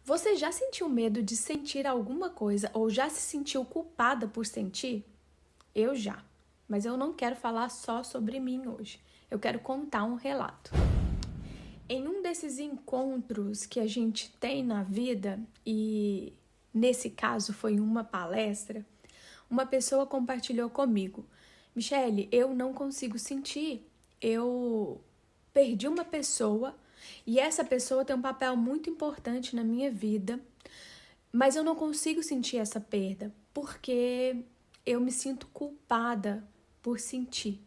Você já sentiu medo de sentir alguma coisa ou já se sentiu culpada por sentir? Eu já, mas eu não quero falar só sobre mim hoje. Eu quero contar um relato. Em um desses encontros que a gente tem na vida, e nesse caso foi uma palestra, uma pessoa compartilhou comigo: Michele, eu não consigo sentir. Eu perdi uma pessoa e essa pessoa tem um papel muito importante na minha vida, mas eu não consigo sentir essa perda porque eu me sinto culpada por sentir.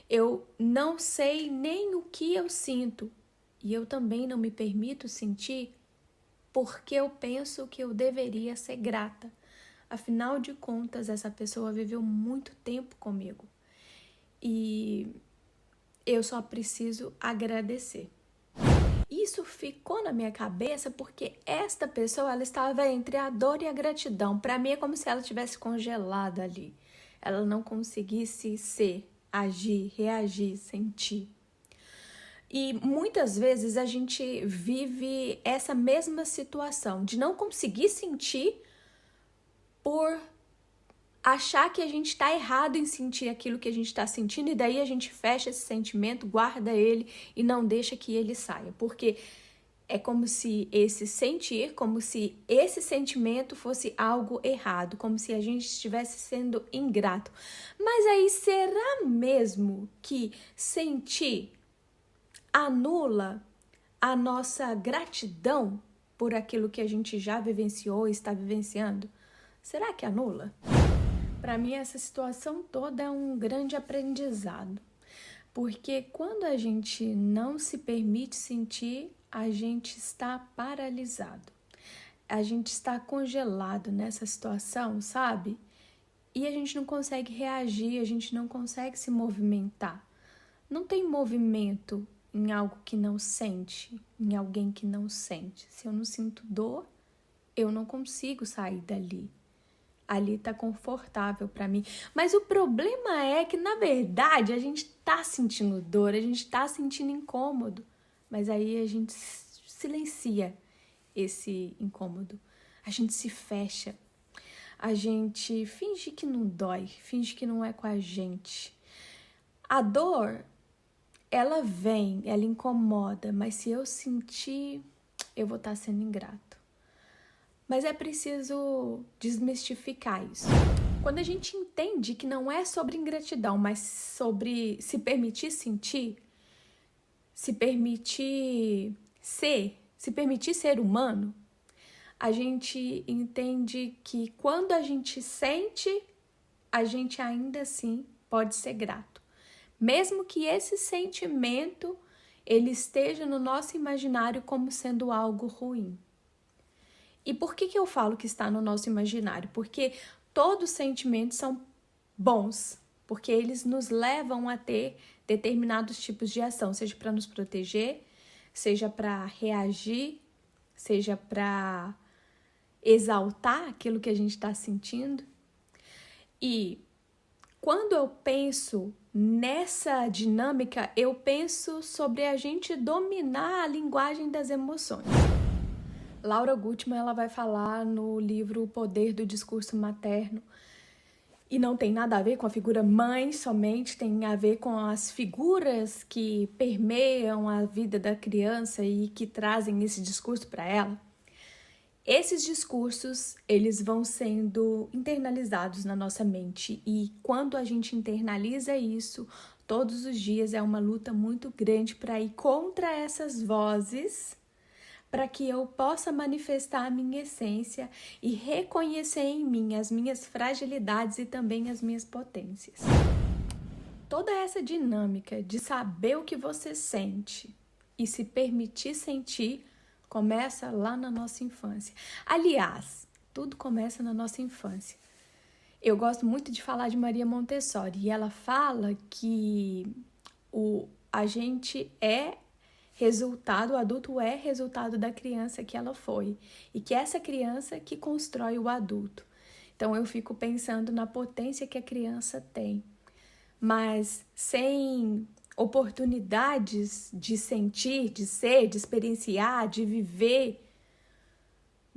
Eu não sei nem o que eu sinto e eu também não me permito sentir porque eu penso que eu deveria ser grata. Afinal de contas, essa pessoa viveu muito tempo comigo e eu só preciso agradecer. Isso ficou na minha cabeça porque esta pessoa, ela estava entre a dor e a gratidão. Para mim é como se ela tivesse congelada ali. Ela não conseguisse ser, agir, reagir, sentir. E muitas vezes a gente vive essa mesma situação de não conseguir sentir por achar que a gente está errado em sentir aquilo que a gente está sentindo, e daí a gente fecha esse sentimento, guarda ele e não deixa que ele saia. Porque é como se esse sentir, como se esse sentimento fosse algo errado, como se a gente estivesse sendo ingrato. Mas aí, será mesmo que sentir anula a nossa gratidão por aquilo que a gente já vivenciou e está vivenciando? Será que anula? Para mim, essa situação toda é um grande aprendizado, porque quando a gente não se permite sentir, a gente está paralisado, a gente está congelado nessa situação, sabe? E a gente não consegue reagir, a gente não consegue se movimentar. Não tem movimento em algo que não sente, em alguém que não sente. Se eu não sinto dor, eu não consigo sair dali. Ali tá confortável para mim. Mas o problema é que, na verdade, a gente tá sentindo dor, a gente tá sentindo incômodo. Mas aí a gente silencia esse incômodo. A gente se fecha. A gente finge que não dói, finge que não é com a gente. A dor, ela vem, ela incomoda, mas se eu sentir, eu vou estar sendo ingrato. Mas é preciso desmistificar isso. Quando a gente entende que não é sobre ingratidão, mas sobre se permitir sentir, se permitir ser humano, a gente entende que quando a gente sente, a gente ainda assim pode ser grato. Mesmo que esse sentimento ele esteja no nosso imaginário como sendo algo ruim. E por que eu falo que está no nosso imaginário? Porque todos os sentimentos são bons, porque eles nos levam a ter determinados tipos de ação, seja para nos proteger, seja para reagir, seja para exaltar aquilo que a gente está sentindo. E quando eu penso nessa dinâmica, eu penso sobre a gente dominar a linguagem das emoções. Laura Gutman, ela vai falar no livro O Poder do Discurso Materno, e não tem nada a ver com a figura mãe somente, tem a ver com as figuras que permeiam a vida da criança e que trazem esse discurso para ela. Esses discursos, eles vão sendo internalizados na nossa mente, e quando a gente internaliza isso, todos os dias é uma luta muito grande para ir contra essas vozes, para que eu possa manifestar a minha essência e reconhecer em mim as minhas fragilidades e também as minhas potências. Toda essa dinâmica de saber o que você sente e se permitir sentir começa lá na nossa infância. Aliás, tudo começa na nossa infância. Eu gosto muito de falar de Maria Montessori, e ela fala que a gente o adulto é resultado da criança que ela foi, e que essa criança que constrói o adulto. Então eu fico pensando na potência que a criança tem, mas sem oportunidades de sentir, de ser, de experienciar, de viver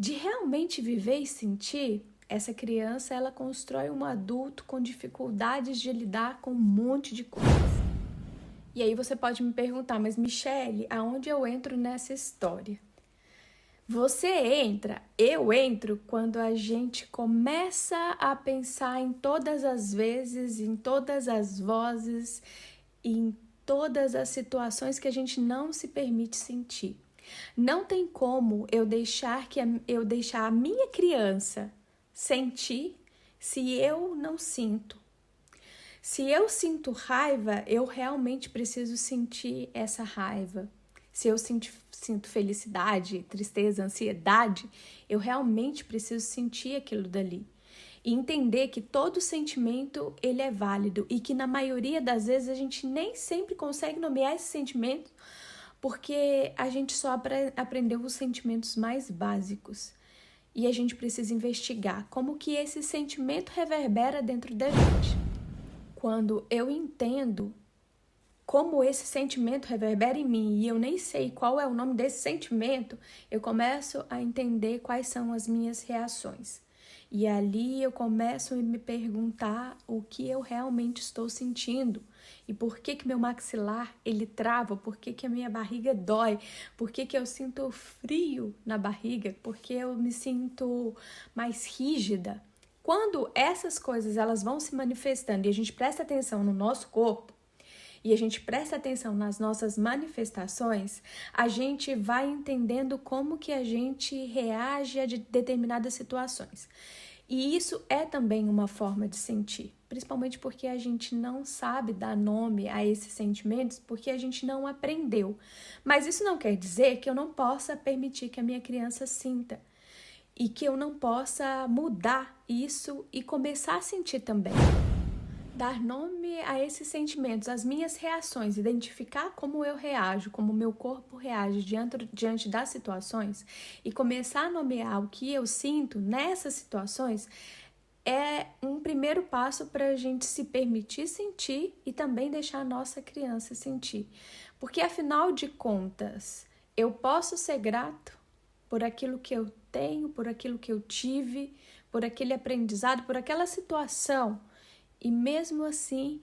de realmente viver e sentir, essa criança ela constrói um adulto com dificuldades de lidar com um monte de coisas. E aí você pode me perguntar, mas Michele, aonde eu entro nessa história? Você entra, eu entro quando a gente começa a pensar em todas as vezes, em todas as vozes, em todas as situações que a gente não se permite sentir. Não tem como eu deixar a minha criança sentir se eu não sinto. Se eu sinto raiva, eu realmente preciso sentir essa raiva. Se eu sinto felicidade, tristeza, ansiedade, eu realmente preciso sentir aquilo dali. E entender que todo sentimento ele é válido e que na maioria das vezes a gente nem sempre consegue nomear esse sentimento porque a gente só aprendeu os sentimentos mais básicos. E a gente precisa investigar como que esse sentimento reverbera dentro da gente. Quando eu entendo como esse sentimento reverbera em mim e eu nem sei qual é o nome desse sentimento, eu começo a entender quais são as minhas reações. E ali eu começo a me perguntar o que eu realmente estou sentindo. E por que meu maxilar ele trava, por que a minha barriga dói, por que eu sinto frio na barriga, por que eu me sinto mais rígida. Quando essas coisas elas vão se manifestando e a gente presta atenção no nosso corpo, e a gente presta atenção nas nossas manifestações, a gente vai entendendo como que a gente reage a determinadas situações. E isso é também uma forma de sentir, principalmente porque a gente não sabe dar nome a esses sentimentos, porque a gente não aprendeu. Mas isso não quer dizer que eu não possa permitir que a minha criança sinta e que eu não possa mudar isso e começar a sentir também. Dar nome a esses sentimentos, as minhas reações, identificar como eu reajo, como o meu corpo reage diante das situações e começar a nomear o que eu sinto nessas situações é um primeiro passo para a gente se permitir sentir e também deixar a nossa criança sentir. Porque, afinal de contas, eu posso ser grato por aquilo que eu tenho, por aquilo que eu tive, por aquele aprendizado, por aquela situação. E mesmo assim,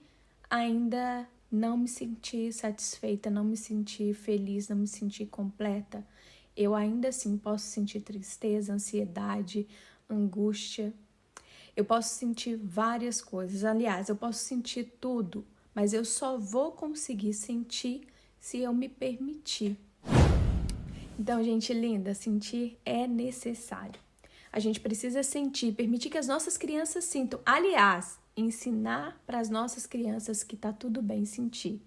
ainda não me senti satisfeita, não me senti feliz, não me senti completa. Eu ainda assim posso sentir tristeza, ansiedade, angústia. Eu posso sentir várias coisas. Aliás, eu posso sentir tudo, mas eu só vou conseguir sentir se eu me permitir. Então, gente linda, sentir é necessário. A gente precisa sentir, permitir que as nossas crianças sintam. Aliás, ensinar para as nossas crianças que tá tudo bem sentir.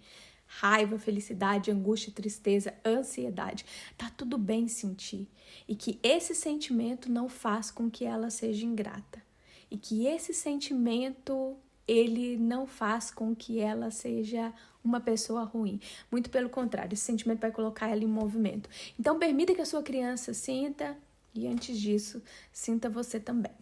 Raiva, felicidade, angústia, tristeza, ansiedade. Tá tudo bem sentir. E que esse sentimento não faz com que ela seja ingrata. E que esse sentimento, ele não faz com que ela seja uma pessoa ruim. Muito pelo contrário, esse sentimento vai colocar ela em movimento. Então, permita que a sua criança sinta e, antes disso, sinta você também.